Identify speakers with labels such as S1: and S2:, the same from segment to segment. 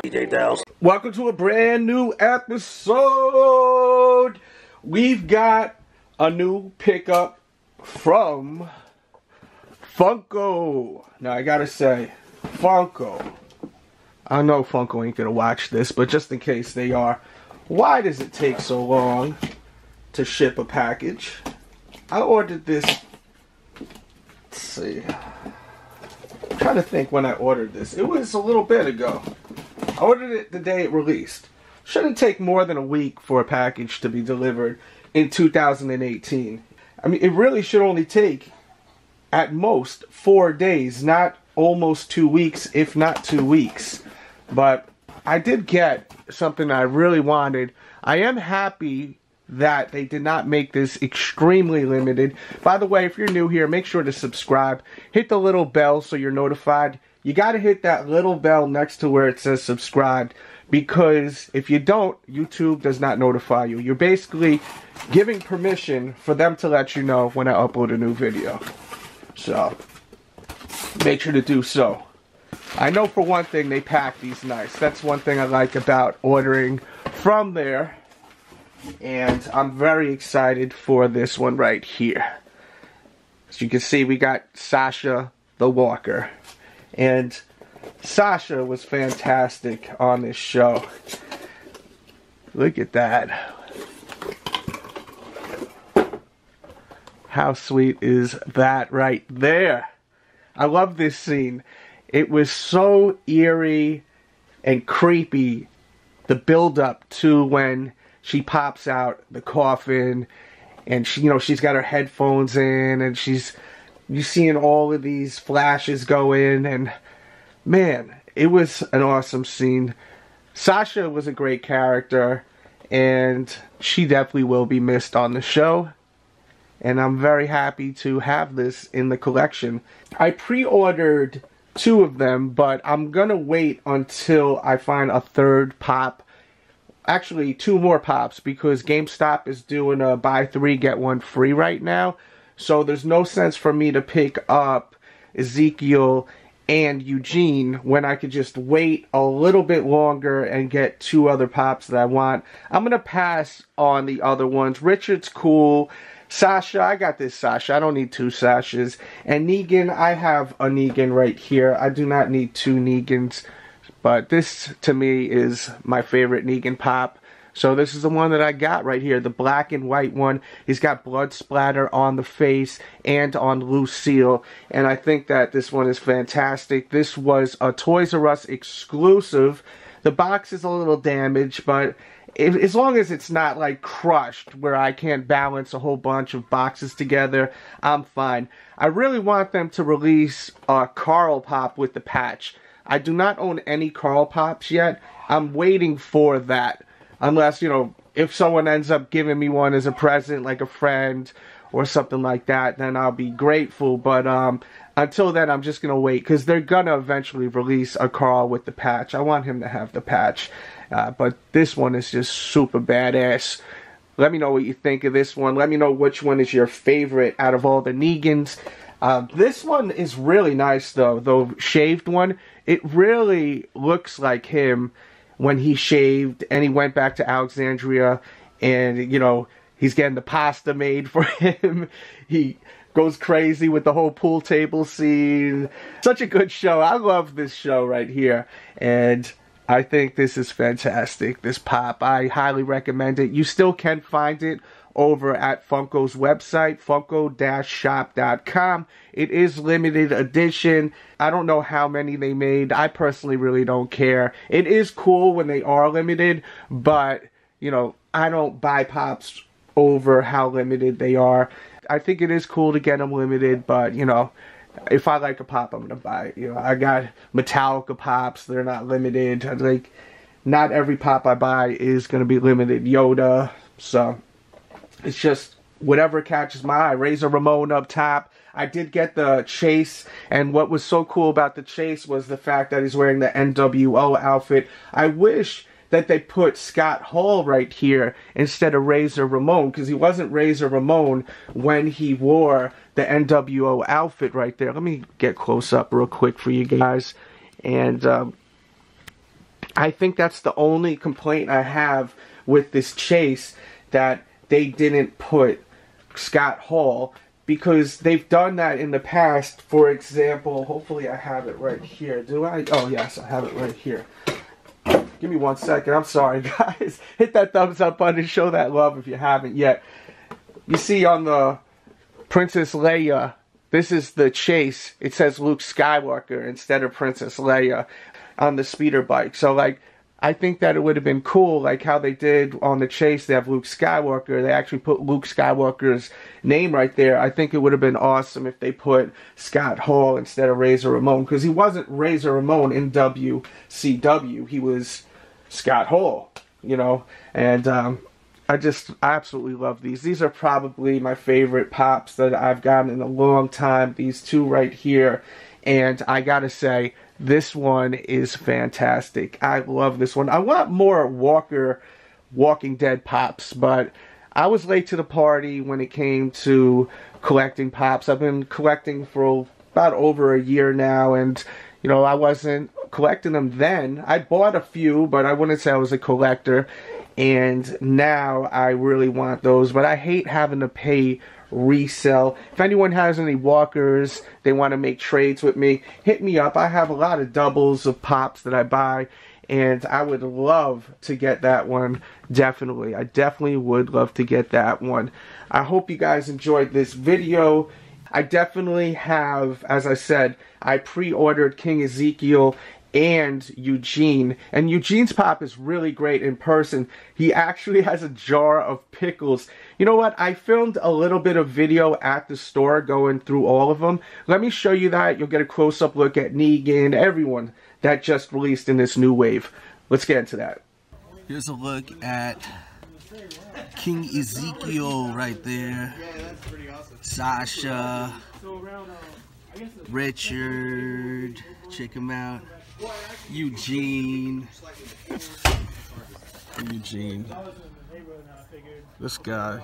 S1: DJ Delz.
S2: Welcome to a brand new episode. We've got a new pickup from Funko. Now I gotta say, Funko. I know Funko ain't gonna watch this, but just in case they are, why does it take so long to ship a package? I ordered this. Let's see. I'm trying to think when I ordered this. It was a little bit ago. I ordered it the day it released. Shouldn't take more than a week for a package to be delivered in 2018. I mean, it really should only take, at most, 4 days, not almost 2 weeks, if not 2 weeks. But I did get something I really wanted. I am happy that they did not make this extremely limited. By the way, if you're new here, make sure to subscribe. Hit the little bell so you're notified. You got to hit that little bell next to where it says subscribed, because if you don't, YouTube does not notify you. You're basically giving permission for them to let you know when I upload a new video. So, make sure to do so. I know for one thing they pack these nice. That's one thing I like about ordering from there. And I'm very excited for this one right here. As you can see, we got Sasha the Walker. And Sasha was fantastic on this show. Look at that. How sweet is that right there? I love this scene. It was so eerie and creepy, the build-up to when she pops out the coffin and she, she's got her headphones in and you're seeing all of these flashes go in, and man, it was an awesome scene. Sasha was a great character, and she definitely will be missed on the show. And I'm very happy to have this in the collection. I pre-ordered 2 of them, but I'm gonna wait until I find a third pop. Actually, 2 more pops, because GameStop is doing a buy 3 get 1 free right now. So there's no sense for me to pick up Ezekiel and Eugene when I could just wait a little bit longer and get 2 other pops that I want. I'm going to pass on the other ones. Richard's cool. Sasha, I got this Sasha. I don't need 2 Sashas. And Negan, I have a Negan right here. I do not need 2 Negans. But this, to me, is my favorite Negan pop. So this is the one that I got right here, the black and white one. He's got blood splatter on the face and on Lucille, and I think that this one is fantastic. This was a Toys R Us exclusive. The box is a little damaged, but as long as it's not like crushed where I can't balance a whole bunch of boxes together, I'm fine. I really want them to release a Carl Pop with the patch. I do not own any Carl Pops yet. I'm waiting for that. Unless, if someone ends up giving me one as a present, like a friend or something like that, then I'll be grateful. But until then, I'm just going to wait, because they're going to eventually release a Carl with the patch. I want him to have the patch. But this one is just super badass. Let me know what you think of this one. Let me know which one is your favorite out of all the Negans. This one is really nice, though. The shaved one, it really looks like him when he shaved and he went back to Alexandria, and he's getting the pasta made for him. He goes crazy with the whole pool table scene. Such a good show. I love this show right here, and I think this is fantastic. This pop, I highly recommend it. You still can find it over at Funko's website, funko-shop.com. It is limited edition. I don't know how many they made. I personally really don't care. It is cool when they are limited, but, I don't buy pops over how limited they are. I think it is cool to get them limited, but, if I like a pop, I'm going to buy it. I got Metallica pops. They're not limited. Not every pop I buy is going to be limited. Yoda, so it's just whatever catches my eye. Razor Ramon up top. I did get the Chase, and what was so cool about the Chase was the fact that he's wearing the NWO outfit. I wish that they put Scott Hall right here instead of Razor Ramon, because he wasn't Razor Ramon when he wore the NWO outfit right there. Let me get close up real quick for you guys. And I think that's the only complaint I have with this chase, that they didn't put Scott Hall, because they've done that in the past. For example, hopefully I have it right here. Do I? Oh yes, I have it right here. Give me 1 second. I'm sorry, guys. Hit that thumbs up button. Show that love if you haven't yet. You see on the Princess Leia, this is the chase. It says Luke Skywalker instead of Princess Leia on the speeder bike. So, like, I think that it would have been cool, like how they did on the chase. They have Luke Skywalker. They actually put Luke Skywalker's name right there. I think it would have been awesome if they put Scott Hall instead of Razor Ramon, because he wasn't Razor Ramon in WCW. He was Scott Hall, you know. And I absolutely love these. These are probably my favorite pops that I've gotten in a long time. These two right here. And I gotta say, this one is fantastic. I love this one. I want more Walking Dead pops, but I was late to the party when it came to collecting pops. I've been collecting for about over a year now, and you know, I wasn't collecting them then. I bought a few, but I wouldn't say I was a collector. And now I really want those, but I hate having to pay resell. If anyone has any walkers, they want to make trades with me, hit me up. I have a lot of doubles of pops that I buy, and I would love to get that one. Definitely. I definitely would love to get that one. I hope you guys enjoyed this video. I definitely have, as I said, I pre-ordered King Ezekiel and Eugene, and Eugene's pop is really great in person. He actually has a jar of pickles. You know what? I filmed a little bit of video at the store going through all of them. Let me show you that. You'll get a close-up look at Negan, everyone that just released in this new wave. Let's get into that. Here's a look at King Ezekiel right there. Sasha, Richard, check him out. Eugene. This guy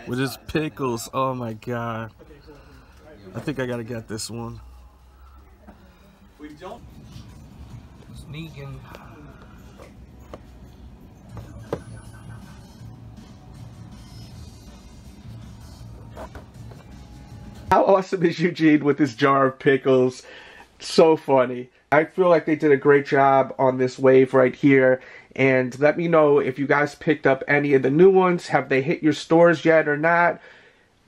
S2: with his pickles. Oh my god. I think I gotta get this one. Negan. How awesome is Eugene with his jar of pickles? So funny. I feel like they did a great job on this wave right here. And let me know if you guys picked up any of the new ones. Have they hit your stores yet or not?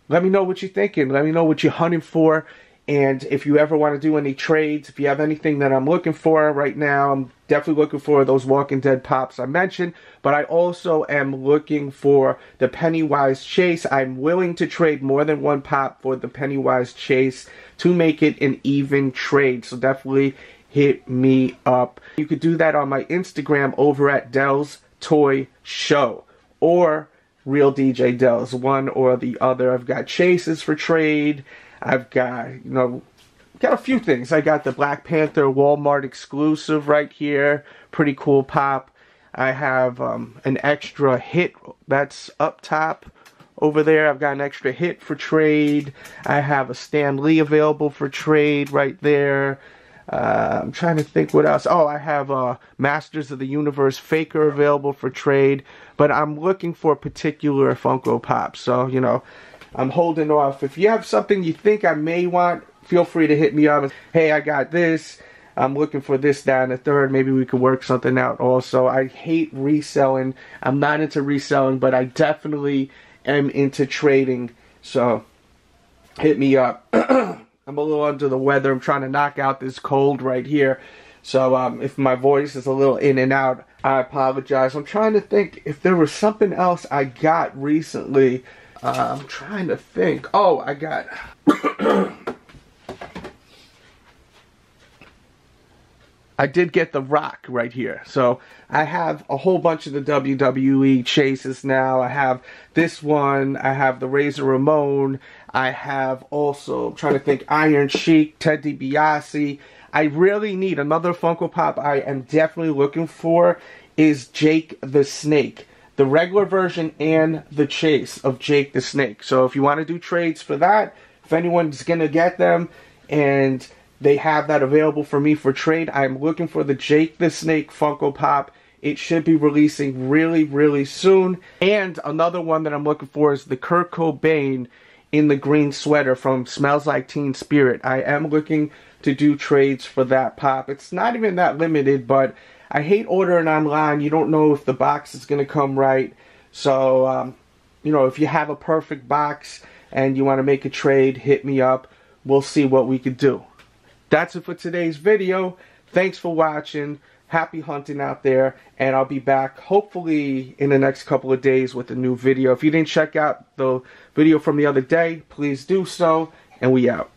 S2: Let me know what you're thinking. Let me know what you're hunting for. And if you ever want to do any trades, if you have anything that I'm looking for right now, I'm definitely looking for those Walking Dead pops I mentioned. But I also am looking for the Pennywise chase. I'm willing to trade more than one pop for the Pennywise chase to make it an even trade. So definitely hit me up. You could do that on my Instagram over at Delz Toy Show or Real DJ Delz, one or the other. I've got chases for trade. I've got, you know, got a few things. I got the Black Panther Walmart exclusive right here. Pretty cool pop. I have an extra hit that's up top over there. I've got an extra hit for trade. I have a Stan Lee available for trade right there. I'm trying to think what else. Oh, I have Masters of the Universe Faker available for trade. But I'm looking for particular Funko Pops. So, you know, I'm holding off. If you have something you think I may want, feel free to hit me up. Hey, I got this. I'm looking for this, that, and the third. Maybe we could work something out also. I hate reselling. I'm not into reselling, but I definitely am into trading. So, hit me up. I'm a little under the weather. I'm trying to knock out this cold right here. So, if my voice is a little in and out, I apologize. I'm trying to think if there was something else I got recently. I'm trying to think. Oh, I got... I did get The Rock right here. So I have a whole bunch of the WWE chases now. I have this one. I have the Razor Ramon. I have also, I'm trying to think, Iron Sheik, Ted DiBiase. I really need another Funko Pop I am definitely looking for is Jake the Snake. The regular version and the chase of Jake the Snake. So if you want to do trades for that, if anyone's going to get them and they have that available for me for trade. I'm looking for the Jake the Snake Funko Pop. It should be releasing really, really soon. And another one that I'm looking for is the Kurt Cobain in the green sweater from Smells Like Teen Spirit. I am looking to do trades for that pop. It's not even that limited, but I hate ordering online. You don't know if the box is going to come right. So, you know, if you have a perfect box and you want to make a trade, hit me up. We'll see what we could do. That's it for today's video. Thanks for watching. Happy hunting out there, and I'll be back hopefully in the next couple of days with a new video. If you didn't check out the video from the other day, please do so, and we out.